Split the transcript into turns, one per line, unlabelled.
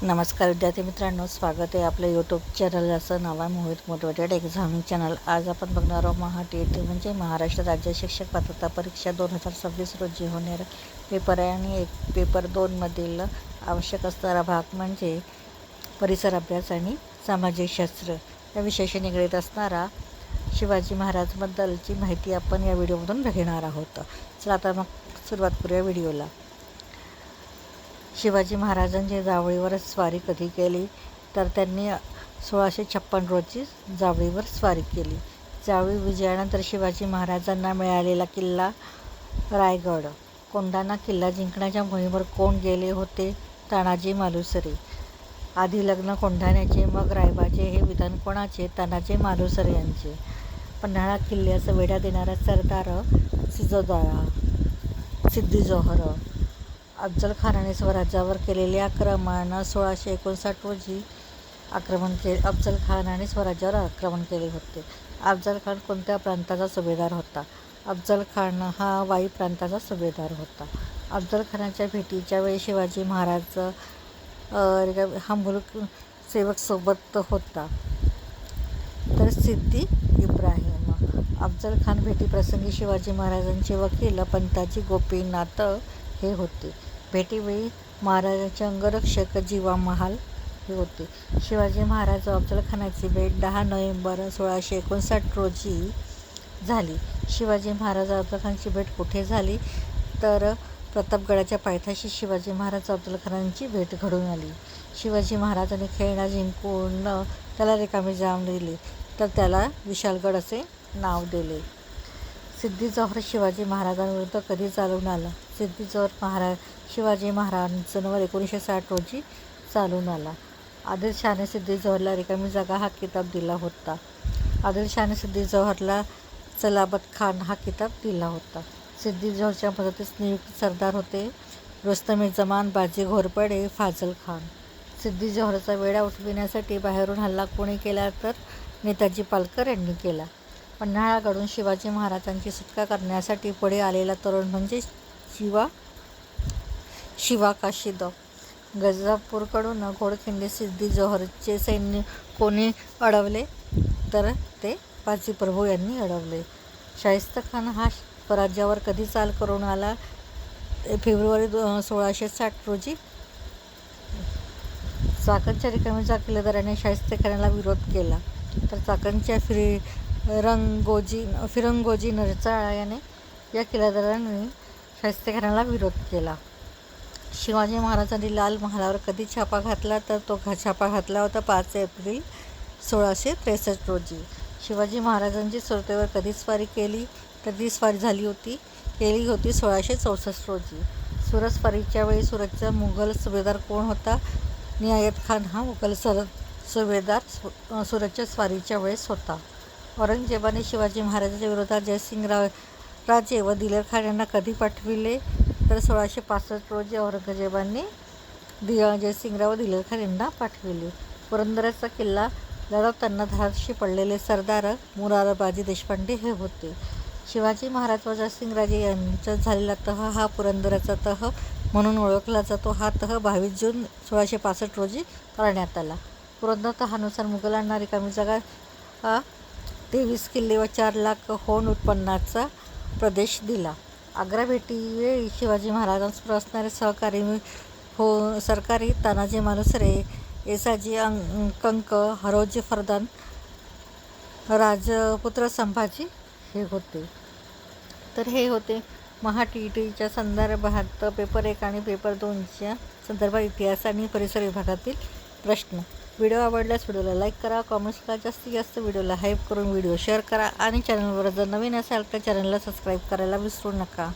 नमस्कार विद्यार्थी मित्रांनो, स्वागत आहे आपल्या यूट्यूब चॅनल असं नाव आहे मोहित मोटिवेटेड एक्झामिंग चॅनल. आज आपण बघणार आहोत TET म्हणजे महाराष्ट्र राज्य शिक्षक पात्रता परीक्षा 2026 रोजी होणारा पेपर आहे. आणि पेपर 2मधील आवश्यक असणारा भाग म्हणजे परिसर अभ्यास आणि सामाजिक शास्त्र या विषयाशी निगडीत असणारा शिवाजी महाराजबद्दलची माहिती आपण या व्हिडिओमधून घेणार आहोत. चला आता मग सुरुवात करूया व्हिडिओला. शिवाजी महाराजांनी जावळीवर स्वारी कधी केली तर त्यांनी 1656 रोजी जावळीवर स्वारी केली. जावळी विजयानंतर शिवाजी महाराजांना मिळालेला किल्ला रायगड. कोंढाणा किल्ला जिंकण्याच्या मोहिमेवर कोण गेले होते? तानाजी मालुसरे. आधी लग्न कोंढाण्याचे मग रायबाचे हे विधान कोणाचे? तानाजी मालुसरे यांचे. पन्हाळा किल्ल्याचा वेढा देणारा सरदार सिद्दी जोहर. अफजल खानाने स्वराज्यावर केलेले आक्रमण. 1659 रोजी अफजल खानाने स्वराज्यावर आक्रमण केले होते. अफजल खान कोणत्या प्रांताचा सुभेदार होता? अफजल खान हा वाई प्रांताचा सुभेदार होता. अफजल खानाच्या भेटीच्या वेळी शिवाजी महाराज हा मुलूक सेवक सोबत होता तर सिद्दी इब्राहिम. अफजल खान भेटीप्रसंगी शिवाजी महाराजांचे वकील पंताजी गोपीनाथ हे होते. भेटीवेळी महाराजांचे अंगरक्षक जीवा महाल हे होते. शिवाजी महाराज व अफजल खानाची भेट 10 नोव्हेंबर 1659 रोजी झाली. शिवाजी महाराज व अफजल खानाची भेट कुठे झाली तर प्रतापगडाच्या पायथ्याशी शिवाजी महाराज व अफजल खानांची भेट घडून आली. शिवाजी महाराजांनी खेळणा जिंकून त्याला रिकामी जाम दिली तर त्याला विशाळगड असे नाव दिले. सिद्दी जोहर शिवाजी महाराजांविरुद्ध कधी चालून आला? सिद्दी जोहर शिवाजी महाराजांवर 1960 रोजी चालून आला. आदिलशहाने सिद्दी जोहरला रिकामी जागा हा किताब दिला होता. आदिलशहाने सिद्दी जोहरला चलाबत खान हा किताब दिला होता. सिद्दी जोहरच्या मदतीस नियुक्त सरदार होते रुस्तमे जमान, बाजी घोरपडे, फाजल खान. सिद्दी जोहरचा वेढा उठविण्यासाठी बाहेरून हल्ला कोणी केला तर नेताजी पालकर यांनी केला. पन्हाळाकडून शिवाजी महाराजांची सुटका करण्यासाठी पुढे आलेला तरुण म्हणजे शिवा काशीद. गजापूरकडून घोडखिंडी सिद्दी जोहरचे सैन्य कोणी अडवले तर ते बाजीप्रभू यांनी अडवले. शाहिस्ता खान हा स्वराज्यावर कधी चाल करून आला? फेब्रुवारी 1660 रोजी. चाकणच्या रिकामी किल्लेदाराने शाहिस्ता खानाला विरोध केला तर चाकणच्या फिरंगोजी नरचाळा याने या किल्लेदारांनी शाहिस्ता खानाला विरोध केला. शिवाजी महाराजांनी लाल महालावर कधी छापा घातला तर तो छापा घातला होता 5 एप्रिल 1663 रोजी. शिवाजी महाराजांची सुरतेवर कधी स्वारी केली तर ती स्वारी केली होती 1664 रोजी. सुरत स्वारीच्या वेळी सुरतचा मुघल सुभेदार कोण होता? नियायत खान हा मुघल सुभेदार सुरतच्या स्वारीच्या वेळेस होता. औरंगजेबाने शिवाजी महाराजांच्या विरोधात जयसिंगराजे व दिलेर खान यांना कधी पाठविले तर 1665 रोजी औरंगजेबाने जयसिंगराव व दिलेर खान यांना पाठविले. पुरंदरचा किल्ला लढवताना धाडशी पडलेले सरदार मोरारबाजी देशपांडे हे होते. शिवाजी महाराज व जयसिंगराजे यांच्यात झालेला तह हा पुरंदरचा तह म्हणून ओळखला जातो. हा तह 22 जून 1665 रोजी करण्यात आला. पुरंदर तहानुसार मुघलांना रिकामी जागा 23 किल्ले व 4 लाख होन उत्पन्नाचा प्रदेश दिला. आग्रा भेटीवेळी शिवाजी महाराजांसमोर असणारे सरकारी तानाजी मालुसरे, येसाजी कंक, हरोजी फर्दान, राजपुत्र संभाजी हे होते. तर हे होते TETच्या संदर्भात पेपर 1 आणि पेपर 2च्या संदर्भात इतिहास आणि परिसर विभागातील प्रश्न. व्हिडिओ आवडल्यास व्हिडिओला लाईक करा, कॉमेंट्स करा, जास्तीत जास्त व्हिडिओला हाईप करून व्हिडिओ शेअर करा आणि चॅनलवर जर नवीन असाल तर चॅनलला सबस्क्राईब करायला विसरू नका.